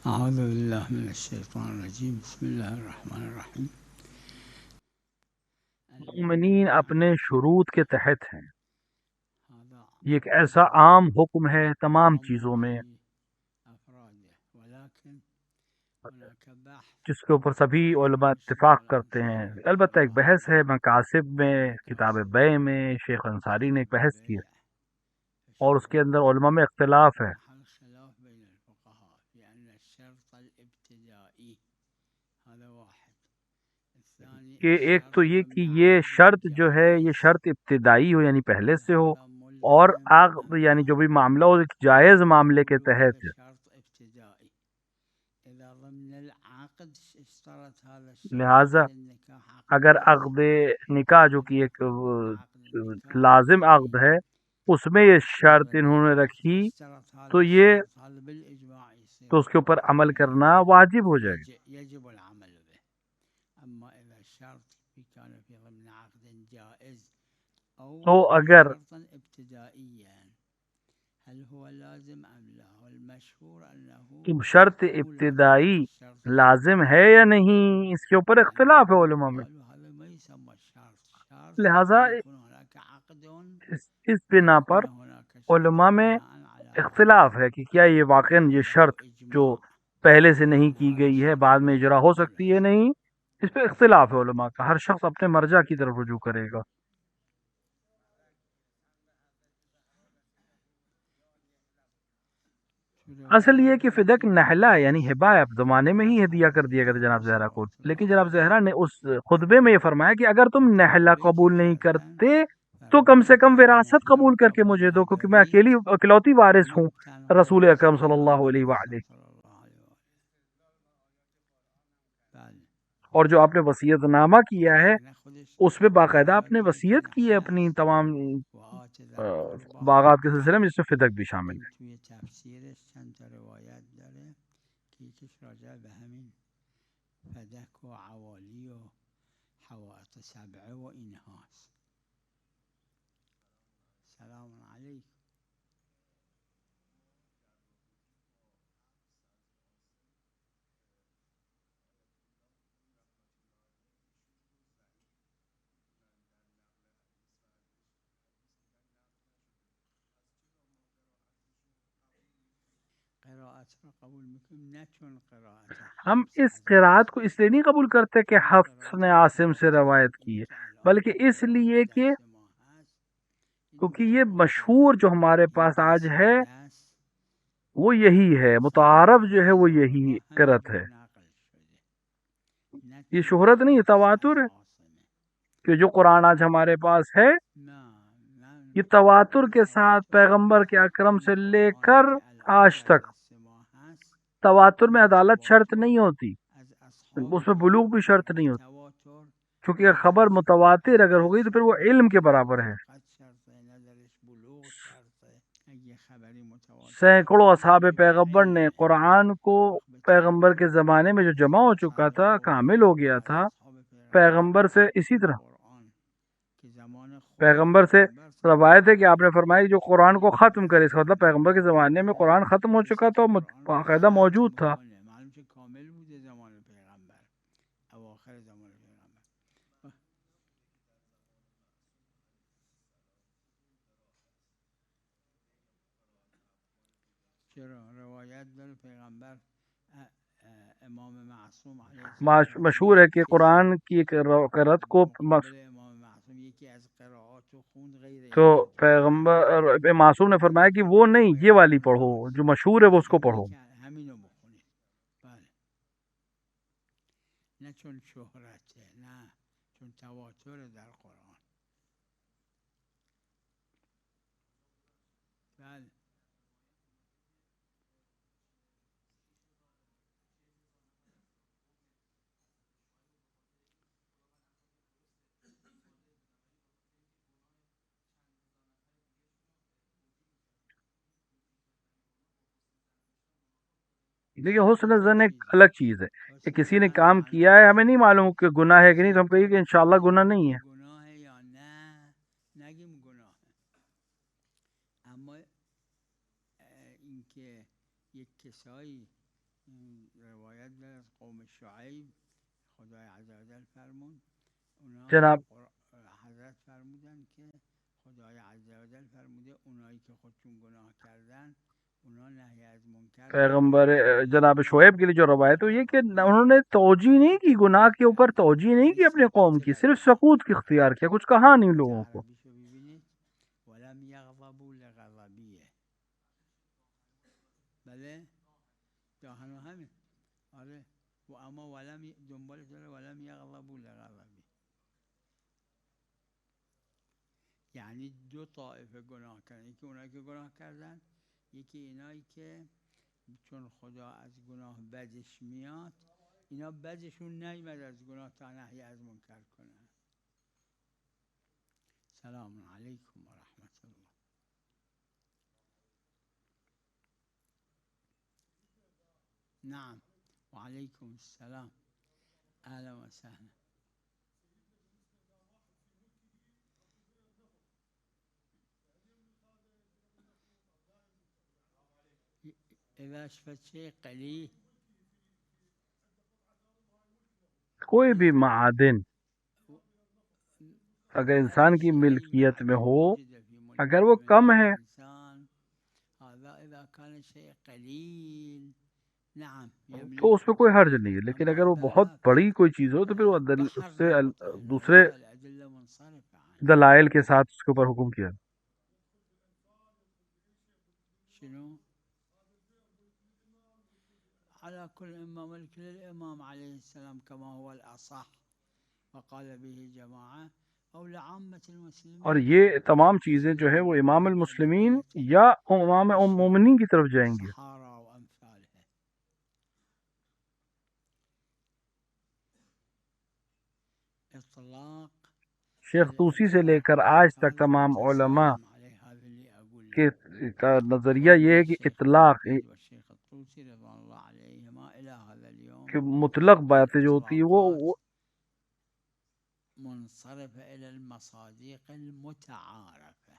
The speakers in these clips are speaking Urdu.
اعوذ باللہ من الشیطان الرجیم بسم اللہ الرحمن الرحیم. مومنین اپنے شروط کے تحت ہیں. یہ ایک ایسا عام حکم ہے تمام چیزوں میں جس کے اوپر سبھی علماء اتفاق کرتے ہیں. البتہ ایک بحث ہے مقاصد میں، کتاب بیع میں شیخ انصاری نے ایک بحث کی ہے اور اس کے اندر علماء میں اختلاف ہے کہ ایک تو یہ کہ یہ شرط جو ہے یہ شرط ابتدائی ہو یعنی پہلے سے ہو، اور عقد یعنی جو بھی معاملہ ہو ایک جائز معاملے کے تحت. لہذا اگر عقد نکاح جو کہ ایک لازم عقد ہے اس میں یہ شرط انہوں نے رکھی تو اس کے اوپر عمل کرنا واجب ہو جائے گا. تو اگر شرط ابتدائی لازم ہے یا نہیں اس کے اوپر اختلاف ہے علماء میں. لہذا اس بنا پر علماء میں اختلاف ہے کہ کیا یہ واقعا یہ شرط جو پہلے سے نہیں کی گئی ہے بعد میں اجرا ہو سکتی ہے نہیں. اس پہ اختلاف ہے علماء کا، ہر شخص اپنے مرجع کی طرف رجوع کرے گا. اصل یہ کہ فدق نحلہ یعنی ہبہ اب زمانے میں ہی ہدیہ کر دیا گیا تھا جناب زہرا کو، لیکن جناب زہرا نے اس خطبے میں یہ فرمایا کہ اگر تم نحلہ قبول نہیں کرتے تو کم سے کم وراثت قبول کر کے مجھے دو، کیونکہ میں اکلوتی وارث ہوں رسول اکرم صلی اللہ علیہ وآلہ. اور جو آپ نے وصیت نامہ کیا ہے اس میں باقاعدہ آپ نے وصیت کی ہے اپنی تمام باغات کے سلسلے میں، جس میں فدق بھی شامل ہے. ہم اس قرات کو اس لیے نہیں قبول کرتے کہ حفص نے عاصم سے روایت کی ہے، بلکہ اس لیے کہ کیونکہ یہ مشہور جو ہمارے پاس آج ہے وہ یہی ہے، متعارف جو ہے وہ یہی قرات ہے. یہ شہرت نہیں، تواتر ہے کہ جو قرآن آج ہمارے پاس ہے یہ تواتر کے ساتھ پیغمبر کے اکرم سے لے کر آج تک. تواتر میں عدالت شرط نہیں ہوتی، اس میں بلوغ بھی شرط نہیں ہوتی، کیونکہ اگر خبر متواتر اگر ہو گئی تو پھر وہ علم کے برابر ہے. سینکڑوں اصحاب پیغمبر نے قرآن کو پیغمبر کے زمانے میں جو جمع ہو چکا تھا کامل ہو گیا تھا، پیغمبر سے اسی طرح پیغمبر سے روایت ہے کہ آپ نے فرمایا جو قرآن کو ختم کرے، اس کا مطلب پیغمبر کے زمانے میں قرآن ختم ہو چکا تھا، باقاعدہ موجود تھا. مشہور ہے کہ قرآن کی ایک قرات کو تو پیغمبر معصوم نے فرمایا کہ وہ نہیں، یہ والی پڑھو جو مشہور ہے وہ اس کو پڑھو. دیکھیے حسن زن ایک الگ چیز ہے کہ کسی نے کام کیا ہے، ہمیں نہیں معلوم کہ گناہ ہے کہ نہیں، تو ہم کہیں کہ انشاءاللہ گناہ نہیں ہے. گناه یا نه نگیم گناه، اما اینکه یک کسایی روایت داره از قوم شعیب خدای عزوجل فرمود اونا جناب حضرت فرمودن که خدای عزوجل فرموده اونایی که خودشون گناه کردن اونا نهی از منکر پیغمبر جناب شعیب کے لیے جو روایت ہے یہ کہ انہوں نے توجہ نہیں کی، گناہ کے اوپر توجہ نہیں کی اپنے قوم کی، صرف سکوت کی اختیار کیا، کچھ کہا نہیں لوگوں کو. عربیشو ببینید ولم یغضبوا لغضبیه، بله داهنو همین آره و اما ولم دنبالش داره ولم یغضبوا لغضبی، یعنی دو طائفه گناه کردن، یکی اونایی که گناه کردن، یکی اینایی که چون خدا از گناه بدش میاد اینا بدشون نیمد از گناه تا نهی از منکر کنن. سلام علیکم و رحمت الله. نعم وعليكم السلام أهلا وسهلا. إذا شفت شيء قليل کوئی بھی معادن اگر انسان کی ملکیت میں ہو، اگر وہ کم ہے هذا إذا كان شيء قليل نعم تو اس پہ کوئی حرج نہیں ہے، لیکن اگر وہ بہت بڑی کوئی چیز ہو تو پھر وہ اس سے دوسرے دلائل کے ساتھ اس کے اوپر حکم کیا. شنو على كل إمام الإمام عليه السلام كما هو الأصح وقال به جماعة أو لعامة المسلمين. اور یہ تمام چیزیں جو ہے وہ امام المسلمین یا امام مومنین کی طرف جائیں گی. شیخ طوسی سے لے کر آج تک تمام علماء کے کا نظریہ یہ ہے کہ اطلاق کہ مطلق باتیں جو ہوتی ہے وہ منصرف الى المصادق المتعارفه،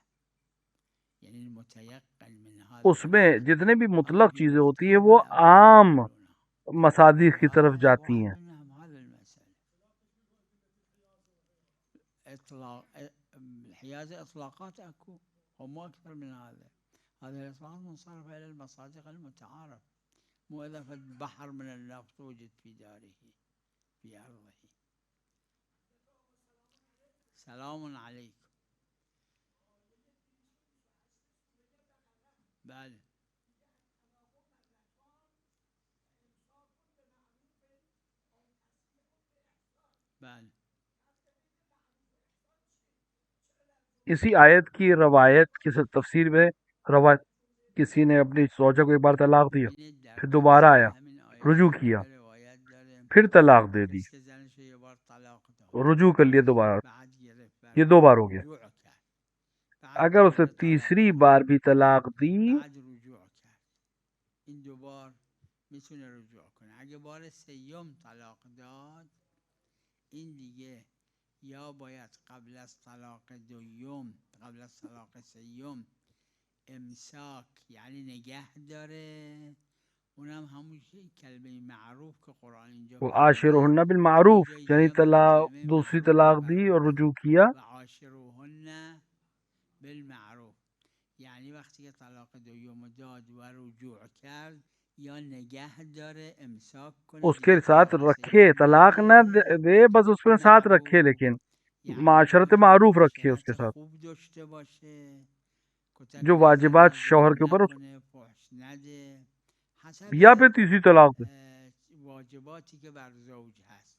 یعنی المتيقن من هذا اس میں جتنے بھی مطلق چیزیں ہوتی ہیں وہ عام مصادیق کی طرف جاتی ہیں. حياز اطلاقات اكو هم اكثر من هذا، هذه الاطلاقات منصرفه الى المصادق المتعارف، مو اذا في بحر من النفط وجد في داره في ارضه. سلام علیکم. بله بله اسی آیت کی روایت کی تفسیر میں روایت کسی نے اپنی زوجہ کو ایک بار طلاق دیا، پھر دوبارہ آیا، رجوع کیا، پھر طلاق دے دی، رجوع کر لیا دوبارہ، یہ 2 بار ہو گیا. اگر اسے تیسری بار بھی طلاق دی این 2 بار میتونه رجوع کنه. اگه بار سیوم طلاق داد این دیگه یا باید قبل از طلاق دوم قبل از طلاق سیوم امساک یعنی نگه داره، اونم همون کلمه معروف که قرآن اینجا وعاشرهن بالمعروف، یعنی طلاق دوسری طلاق دی اور رجوع کیا. وعاشرهن بالمعروف یعنی وقتی که طلاق دوم داد و رجوع کرد یا نگه داره امساک کنه، اس کے ساتھ رکھے، طلاق نہ دے بس اس کے ساتھ رکھے، لیکن معاشرت معروف رکھے اس کے ساتھ، خوب داشته باشه، جو واجبات شوہر کے اوپر یا پھر تیسری طلاق دے. واجباتی که بر زوج هست.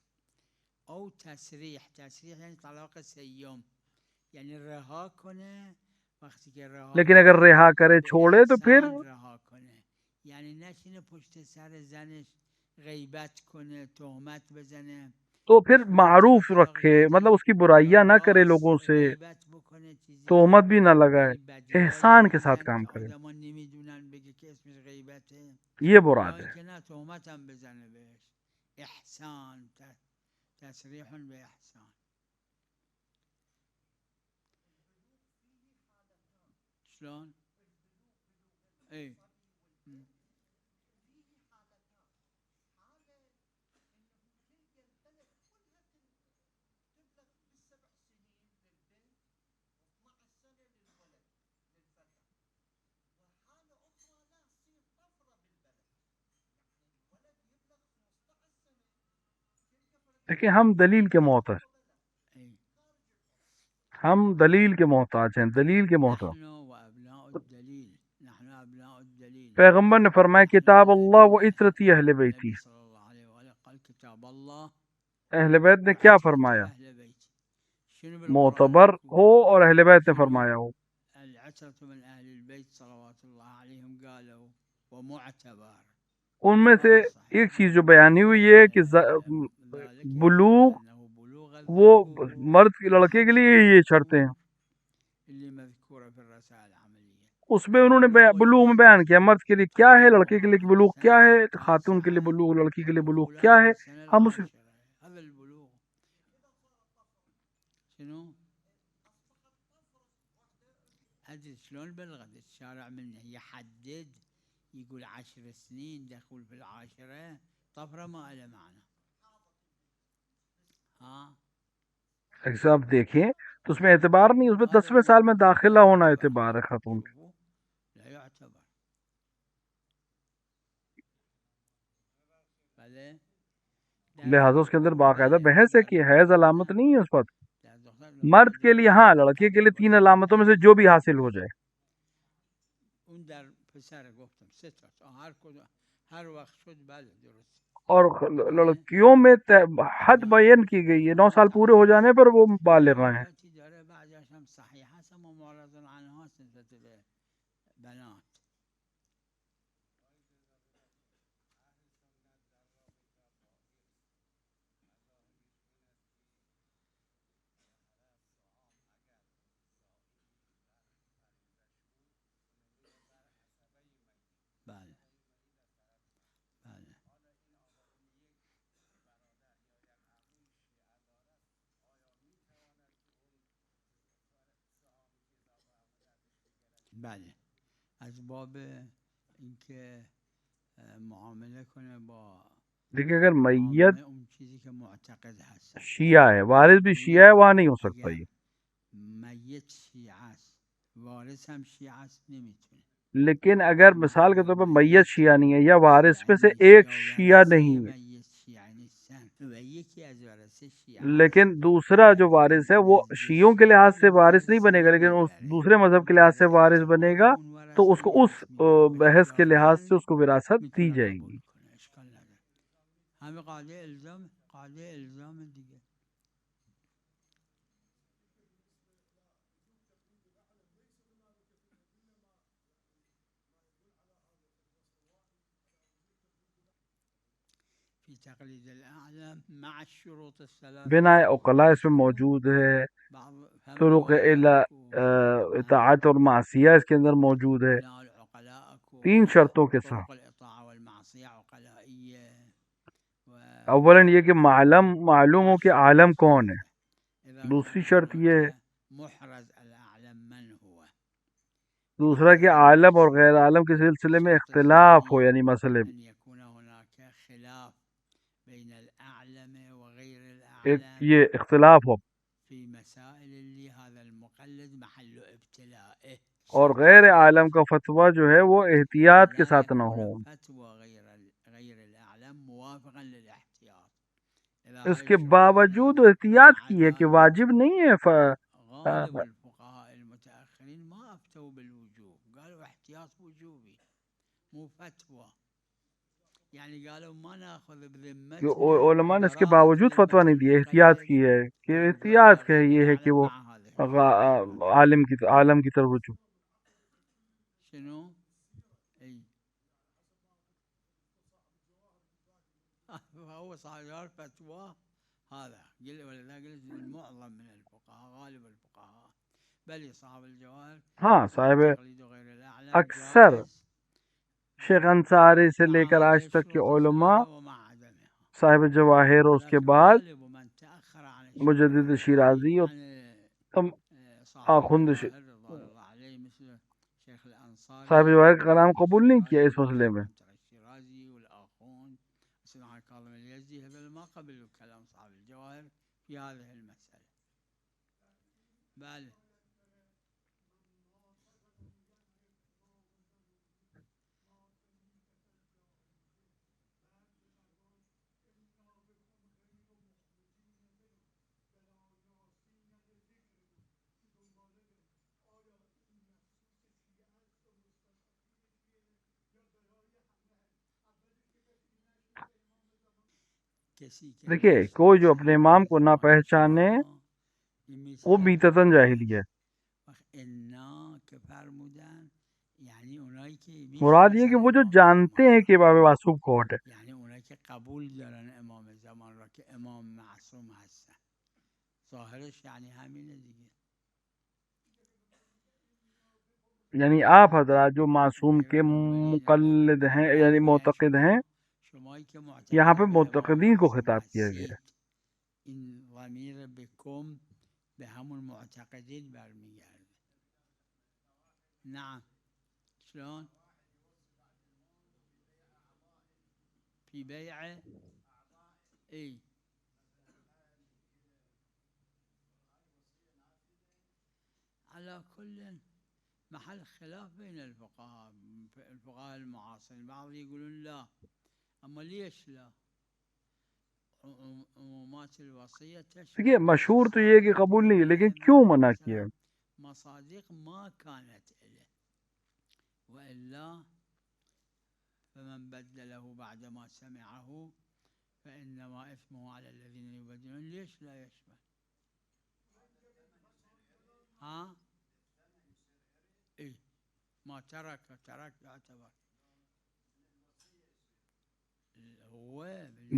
او تصریح یعنی طلاق سیوم یعنی رها کنه، وقتی که رها لیکن اگر رہا کرے چھوڑے تو پھر رها کنه، یعنی نشینه پشت سر زنش غیبت کنه، تهمت بزنه، تو پھر معروف رکھے، مطلب اس کی برائیاں نہ کرے، لوگوں سے تہمت بھی نہ لگائے، احسان کے ساتھ کام کرے. دیگه که اسمش غیبته یہ مراد یا ہے. اینکه نه تهمت هم بزنه بهش. احسان تصریح به احسان. شلون؟ ای دیکھیں ہم دلیل کے محتاج، ہم دلیل کے محتاج ہیں، دلیل کے محتاج. نحن وابناء الدلیل، نحن ابناء الدلیل. پیغمبر نے فرمایا کتاب اللہ و عطرتی اہل بیتی. نبی صلی اللہ علیہ وآلہ قال کتاب اللہ. اہل بیت نے کیا فرمایا؟ اہل بیت شنو بالقرآن معتبر ہو اور اہل بیت نے فرمایا ہو. العشرة من اہل البیت صلوات اللہ علیہم قالوا ومعتبر. ان میں سے ایک چیز جو بیانی ہوئی ہے کہ بلوغ وہ مرد کے لڑکے کے لیے یہ شرطیں ہیں. اللي مذكورة في الرسائل العملية. اس میں انہوں نے بلوغ میں بیان کیا مرد کے لیے کیا ہے، لڑکے کے لیے بلوغ کیا ہے، خاتون کے لیے بلوغ، لڑکی کے لیے بلوغ کیا ہے. ہم اسے هذا البلوغ شنو؟ أدري شلون بلغت الشارع منه يحدد يقول 10 سنين دخول في العاشرة طفرة ما له معنى. ها اگر آپ دیکھیں تو اس میں اعتبار نہیں، اس میں 10ویں سال میں داخلہ ہونا اعتبار ہے خاتون کا. لا يعتبر. لہٰذا اس کے اندر باقاعدہ بحث ہے کہ حیض علامت نہیں ہے اس پر. مرد کے لیے ہاں، لڑکے کے لیے 3 علامتوں میں سے جو بھی حاصل ہو جائے. اون در پسر گفتم 3 تا ہر وقت شد بله درست. اور لڑکیوں میں حد بیان کی گئی ہے، 9 سال پورے ہو جانے پر وہ بالغ ہیں. داره بعدش هم صحیح هست اما معرض عنها نسبت به بنات. بله بله بله از باب اینکه معامله کنه با دیکھیں اگر میت اون چیزی که معتقد هست. شیعہ ہے، وارث بھی شیعہ ہے، وہاں نہیں ہو سکتا یہ. میت شیعه است وارث هم شیعه است نمیتونه. لیکن اگر مثال کے طور پر میت شیعہ نہیں ہے یا وارث میں سے ایک شیعہ نہیں ہے لیکن دوسرا جو وارث ہے وہ شیعوں کے لحاظ سے وارث نہیں بنے گا لیکن اس دوسرے مذہب کے لحاظ سے وارث بنے گا تو اس کو اس بحث کے لحاظ سے اس کو وراثت دی جائے گی. ہمیں قاعدے الزام دیگه. فی تقلید الاعلم مع الشروط الثلاث. بنا عقلاء اس میں موجود ہے، طرق اطاعت اور معصیہ اس کے اندر موجود ہے 3 شرطوں کے ساتھ. اولاً یہ کہ معلوم ہو کہ عالم کون ہے. دوسری شرط یہ ہے دوسرا کہ عالم اور غیر عالم کے سلسلے میں اختلاف ہو، یعنی مسئلے ایک یہ اختلاف ہو اور غیر عالم کا فتویٰ جو ہے وہ احتیاط کے ساتھ نہ ہو. اس کے باوجود احتیاط کی ہے کہ واجب نہیں ہے. علماء نے اس کے باوجود فتویٰ نہیں دیا، احتیاط کی ہے کہ احتیاط ہے یہ ہے کہ وہ عالم کی طرف رجوع. شنو؟ هو صار فتوى هذا قلت المعظم من الفقهاء غالب الفقهاء بل صاحب الجواب ہاں صاحب اکثر شیخ انصاری سے لے کر آج تک کے علماء، صاحب جواہر اور اس کے بعد مجدد شیرازی اور تم آخند صاحب جواہر کا کلام قبول نہیں کیا اس مسئلے میں. دیکھیے کوئی جو اپنے امام کو نہ پہچانے وہ بیتتاً جاہلی ہے. مراد یہ کہ وہ جو جانتے ہیں کہ امام معصوم کون ہے. یعنی اونایی که قبول دارن امام زمان را که امام معصوم هستن، ظاهرش یعنی همینه دیگه. یعنی آپ حضرات جو معصوم کے مقلد ہیں یعنی معتقد ہیں، یہاں پہ معتقدین کو خطاب کیا گیا ہے. این ضمیر بکم به همون معتقدین برمیگرده. نعم شلون؟ فی بیع ای على كل محل خلاف بين الفقهاء المعاصرين. بعض يقولون لا، اما ليش لا؟ عمومات الوصية دیکھیے مشہور تو یہ کہ قبول نہیں ہے، لیکن کیوں منع کیا؟ مصادق ما كانت إله وإلا فمن بدله بعدما سمعه فإنما إثمه على الذين يبدلون. ليش لا يشمل؟ ها؟ إيه ما ترك يعتبر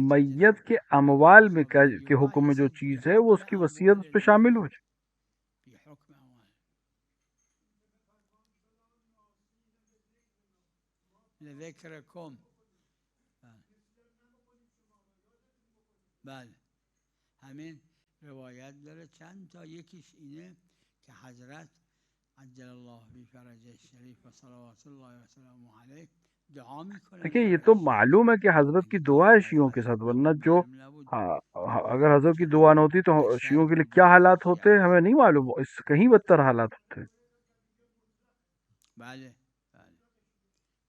میت کے اموال میں کے حکم میں جو چیز ہے وہ اس کی وصیت اس پہ شامل ہو جائے. لذکرکم. بله همین روایت داره چند تا، یکیش اینه که حضرت عجل الله فی فرجه الشریف و صلوات الله وسلامه علیه دعا میکنه. دیکھیے یہ تو معلوم ہے کہ حضرت کی دعا ہے شیعوں کے ساتھ، ورنہ جو اگر حضرت کی دعا نہ ہوتی تو شیعوں کے لیے کیا حالات ہوتے ہمیں نہیں معلوم، اس سے کہیں بدتر حالات ہوتے. بله بله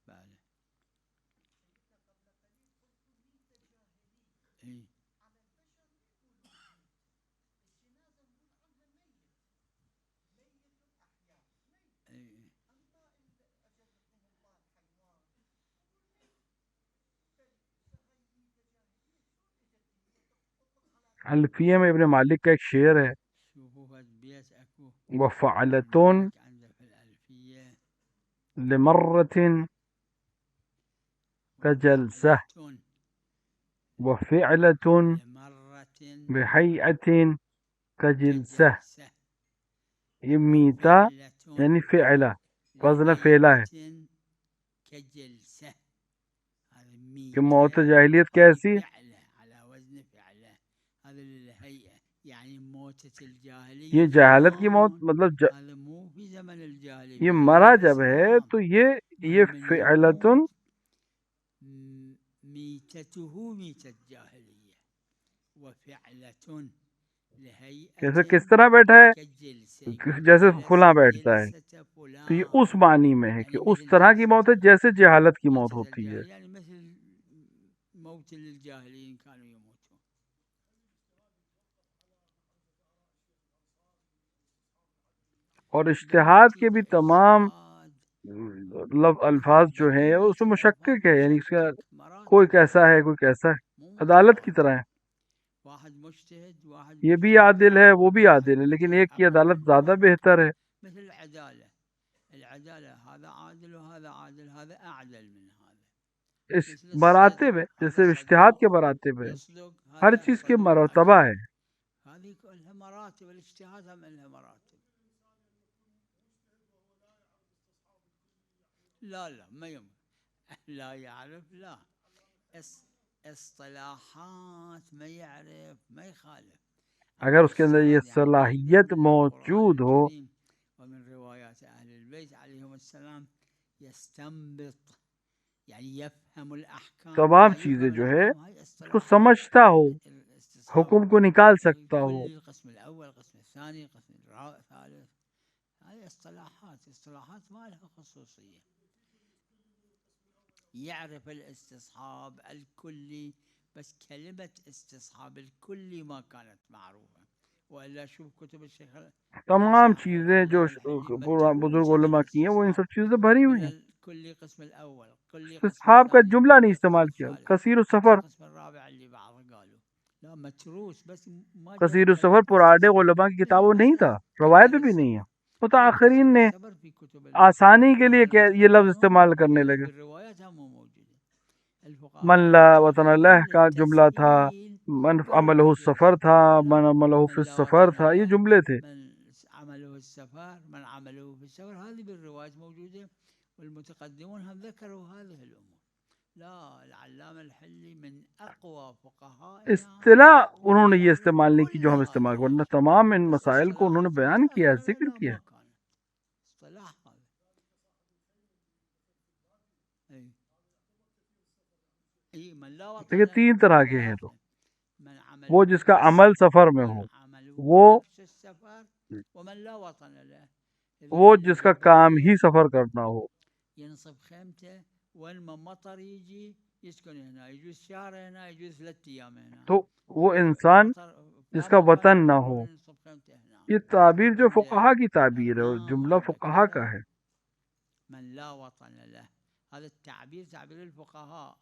بله. الفیہ میں ابن مالک کا ایک شعر ہے، وَفَعْلَةٌ لِمَرَّةٍ كَجَلْسَةٍ وَفِعْلَةٌ بِحَيْئَةٍ كَجِلْسَةٍ. یہ میتا یعنی فعلہ وزن فعلہ ہے کہ موت جاہلیت کیسی؟ یہ جہالت کی موت، مطلب یہ مرا جب ہے تو یہ فعلتن کیسے کس طرح بیٹھا ہے؟ جیسے فلاں بیٹھتا ہے، تو یہ اس معنی میں ہے کہ اس طرح کی موت ہے جیسے جہالت کی موت ہوتی ہے. اور اجتہاد کے بھی تمام الفاظ جو ہیں اس میں مشکک ہے، یعنی اس کا کوئی کیسا ہے کوئی کیسا ہے، عدالت کی طرح ہے. یہ بھی عادل ہے وہ بھی عادل ہے، لیکن ایک کی عدالت زیادہ بہتر ہے. اس مراتب ہے، جیسے اجتہاد کے مراتب ہے، ہر چیز کے مرتبہ ہے. لا لا ما يمكن. لا يعرف لا اصطلاحات ما يعرف ما يخالف. اگر اس کے اندر یہ صلاحیت موجود ہو ومن روایات اہل البیت علیہم السلام يستنبط یعنی يفهم الاحکام تمام چیزیں جو ہے اس کو سمجھتا ہو حکم کو نکال سکتا ہو. القسم الاول القسم الثاني القسم الثالث هاي اصطلاحات ما لها خصوصية. يعرف الاستصحاب الكلي بس كلمة استصحاب الكلي ما كانت معروفة وإلا شوف كتب الشيخ تمام چیزیں جو بزرگ علماء کی ہیں وہ ان سب چیزوں سے بھری ہوئی ہیں. كل قسم الأول كل استصحاب کا جملہ نہیں استعمال کیا. کثیر السفر القسم الرابع اللي بعض قالوا لا متروس بس ما کثیر السفر پرانے علماء کی کتابوں نہیں تھا, روایت بھی نہیں ہے. متاخرین نے آسانی کے لیے یہ لفظ استعمال کرنے لگے. من لا وطن اللہ کا جملہ تھا, من عملہ السفر تھا, من عملہ فی السفر تھا, یہ جملے تھے. عمله السفر من عمله في السفر هذه بالروايات موجودة والمتقدمون هم ذكروا هذه الأمور. لا العلامة الحلي من أقوى فقهاء اصطلاح انہوں نے یہ استعمال نہیں کی جو ہم استعمال کرتے ہیں. تمام ان مسائل کو انہوں نے بیان کیا, ذکر کیا. دیکھیں 3 طرح کے ہیں. تو وہ جس کا عمل سفر میں ہو, وہ جس کا کام ہی سفر کرنا ہو, ينصب خيمته وين ما مطر يجي يسكن هنا, يجوز شهر هنا, يجوز 3 أيام هنا. تو وہ انسان جس کا وطن نہ ہو. یہ تعبیر جو فقہا کی تعبیر ہے, جملہ فقہا کا ہے. من لا وطن له هذا التعبير تعبير الفقهاء.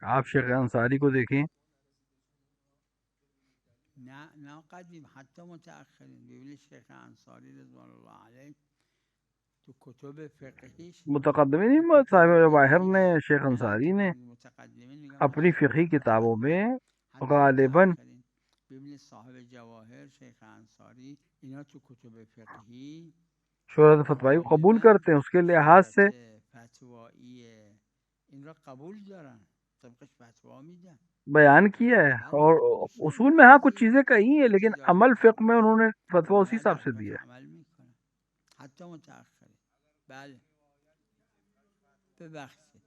آپ شیخ انصاری کو دیکھیں, قدیم حتى متأخرين بيقول الشيخ انصاری رضوان الله عليه تو کتب فقہی متقدمین صاحب جواہر نے, شیخ انصاری نے اپنی فقہی کتابوں میں غالباً صاحب جواہر شیخ انصاری اینا تو کتب فقہی شہرت فتوائی کو قبول کرتے ہیں. اس کے لحاظ سے فتوائیه این را قبول دارن, طبقش فتوا میدن, بیان کیا ہے. اور اصول میں ہاں کچھ چیزیں کہی ہیں, لیکن عمل فقہ میں انہوں نے فتوا اسی حساب سے دیا ہے. حتی متأخر. بله ببخشید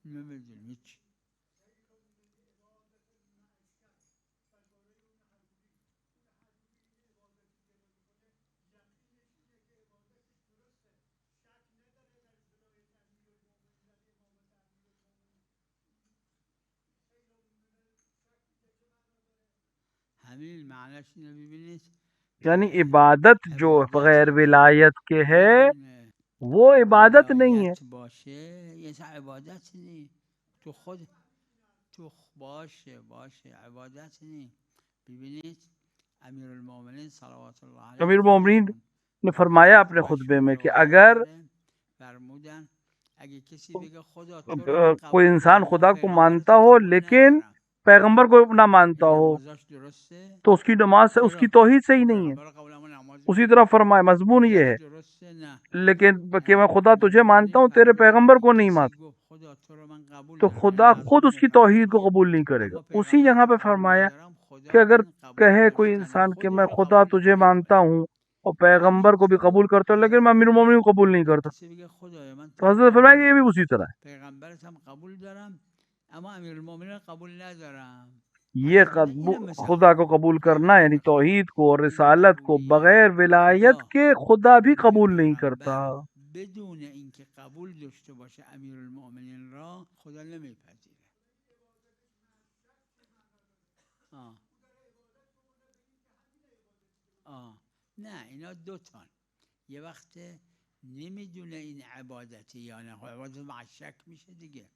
نمیدونم هیچ. همین معنیش اینو ببینید, یعنی عبادت جو بغیر ولایت کے ہے وہ عبادت نہیں ہے. باشه یه عبادت نہیں تو خود تو باشه عبادت نہیں. ببینید امیر المومنین صلوات اللہ علیہ امیر المومنین نے فرمایا اپنے خطبے میں کہ اگر فرمودن اگه کسی بگه خدا کوئی انسان خدا کو مانتا ہو لیکن پیغمبر کو نہ مانتا ہو تو اس کی نماز سے, اس کی توحید صحیح نہیں ہے. اسی طرح فرمایا مضمون یہ ہے, لیکن کہ میں خدا تجھے مانتا ہوں تیرے پیغمبر کو نہیں مانتا, تو خدا خود اس کی توحید کو قبول نہیں کرے گا. اسی جگہ پہ فرمایا کہ اگر کہے کوئی انسان کہ میں خدا تجھے مانتا ہوں اور پیغمبر کو بھی قبول کرتا ہوں لیکن میں امیر المومنین کو قبول نہیں کرتا, تو حضرت فرمایا کہ یہ بھی اسی طرح ہے. یہ خدا کو قبول کرنا یعنی توحید کو اور رسالت کو بغیر ولایت کے خدا بھی قبول نہیں کرتا. بدون اینکه قبول داشته باشه امیر المؤمنین را خدا نمیپذیره. نه اینا دوتان, یه وقت نمیدونه این عبادتی یا نه, عبادت مع شک میشه دیگه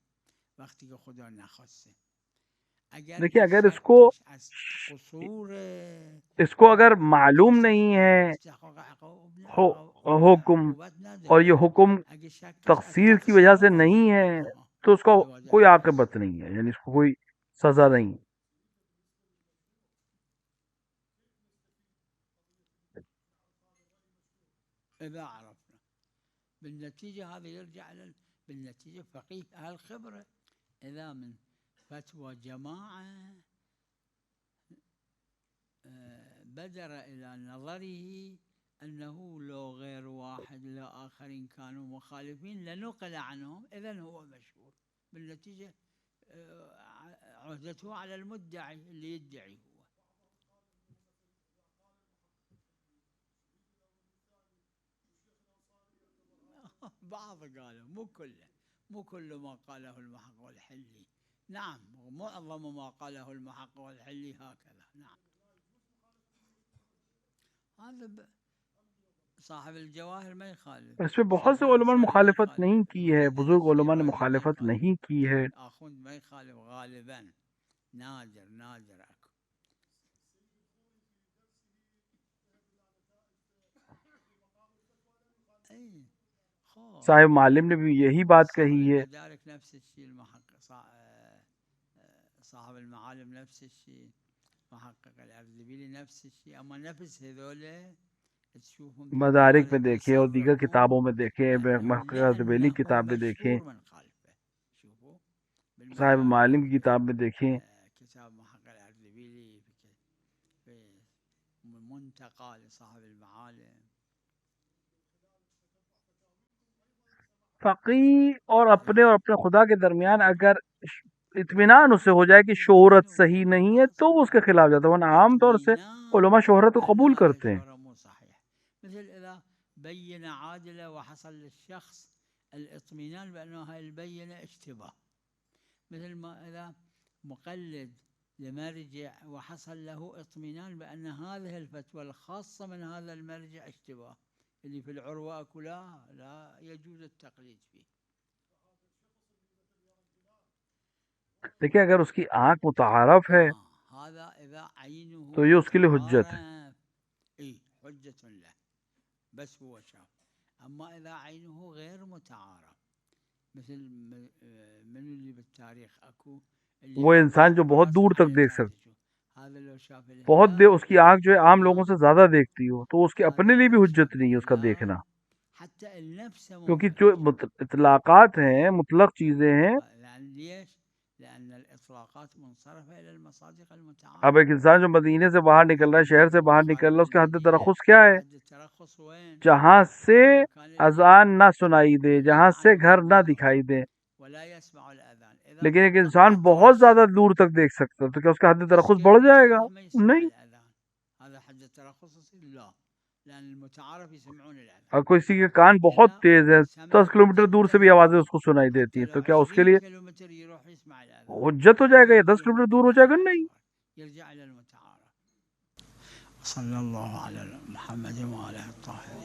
وقتی که خدا نخواسته. دیکھیے اگر اس کو اگر معلوم نہیں ہے حکم، اور یہ حکم تقصیر کی وجہ سے نہیں ہے، تو اس کا کوئی عاقبت نہیں ہے، یعنی اس کو کوئی سزا نہیں۔ إذا عرفنا بالنتيجة هذا يرجع بالنتيجة فقيه أهل خبرة، إذا من فتوى جماعة بدر إلى نظره أنه لو غير واحد لا آخرين كانوا مخالفين لنقل عنهم، إذن هو مشهور بالنتيجة عهدته على المدعي اللي يدعي هو. بعض قالوا مو كل ما قاله المحقق والحلي، نعم معظم ما قاله المحقق والحلي هكذا، نعم. هذا صاحب الجواهر ما يخالف، اس میں بہت سے علماء نے مخالفت نہیں کی ہے، بزرگ علماء نے مخالفت نہیں کی ہے۔ آخوند ما يخالف غالبا، نادر اكو. صاحب معلم نے بھی یہی بات کہی ہے۔ نفس الشيء المحقق صاحب المعالم نفس الشيء، محقق الاردبيلي نفس الشيء، اما نفس هذول تشوفهم مدارک میں دیکھیں اور دیگر کتابوں میں دیکھیں، محقق اردبیلی کتاب میں دیکھیں، صاحب معلم کی کتاب میں دیکھیں، کتاب محقق الاردبیلی منتقى لصاحب المعالم. فقی اور اپنے خدا کے درمیان اگر اطمینان اس سے ہو جائے کہ شہرت صحیح نہیں ہے تو وہ اس کے خلاف جاتا ہے، ورنہ عام طور سے علماء شہرت کو قبول کرتے ہیں۔ مثل اذا بين عادله وحصل للشخص الاطمینان بانه هاي البينه اشتباه، مثل ما اذا مقلد لمرجع وحصل له اطمینان بان هذه الفتوى الخاصه من هذا المرجع اشتباه، اللي في العروة اكو لا يجوز التقليد فيه. دیکھیں اگر اس کی آنکھ متعارف ہے تو یہ اس کے لیے حجت ہے۔ حجت له بس هو شاف. اما اذا عينه غير متعارف مثل من اللي بالتاريخ اكو وہ انسان جو بہت دور تک دیکھ سکتا، بہت دیر اس کی آنکھ جو ہے عام لوگوں سے زیادہ دیکھتی ہو، تو اس کے اپنے لیے بھی حجت نہیں ہے اس کا دیکھنا، کیونکہ جو اطلاقات ہیں، مطلق چیزیں ہیں۔ اب ایک انسان جو مدینے سے باہر نکل رہا ہے، شہر سے باہر نکل رہا ہے، اس کا حد ترخص کیا ہے؟ جہاں سے اذان نہ سنائی دے، جہاں سے گھر نہ دکھائی دے۔ لیکن ایک انسان بہت زیادہ دور تک دیکھ سکتا ہے، تو کیا اس کا حد ترخص بڑھ جائے گا؟ نہیں۔ اور کسی کے کان بہت تیز ہے، 10 کلومیٹر دور سے بھی آوازیں اس کو سنائی دیتی ہیں، تو کیا اس کے لیے حجت ہو جائے گا یا 10 کلومیٹر دور ہو جائے گا؟ نہیں۔ صلی اللہ علی محمد وعلیہ الطاہرین۔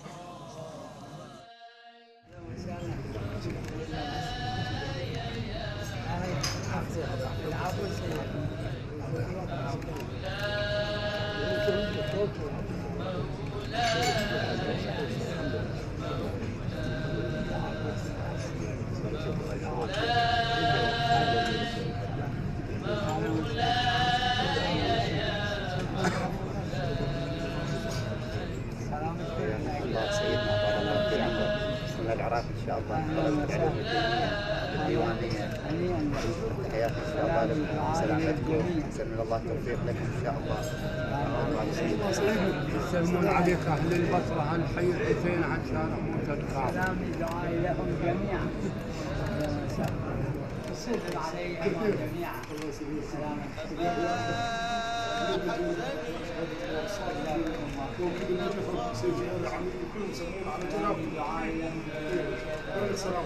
العراق ان شاء الله الديوانيه، تحياتي ان شاء الله لكم، سلامتكم، نسال الله التوفيق لكم ان شاء الله. يسلمون عليك اهل البصره عن حي الحسين عن شارع موسى الكعب. سلام دعائي لهم جميعا. سلم عليهم جميعا. سلام.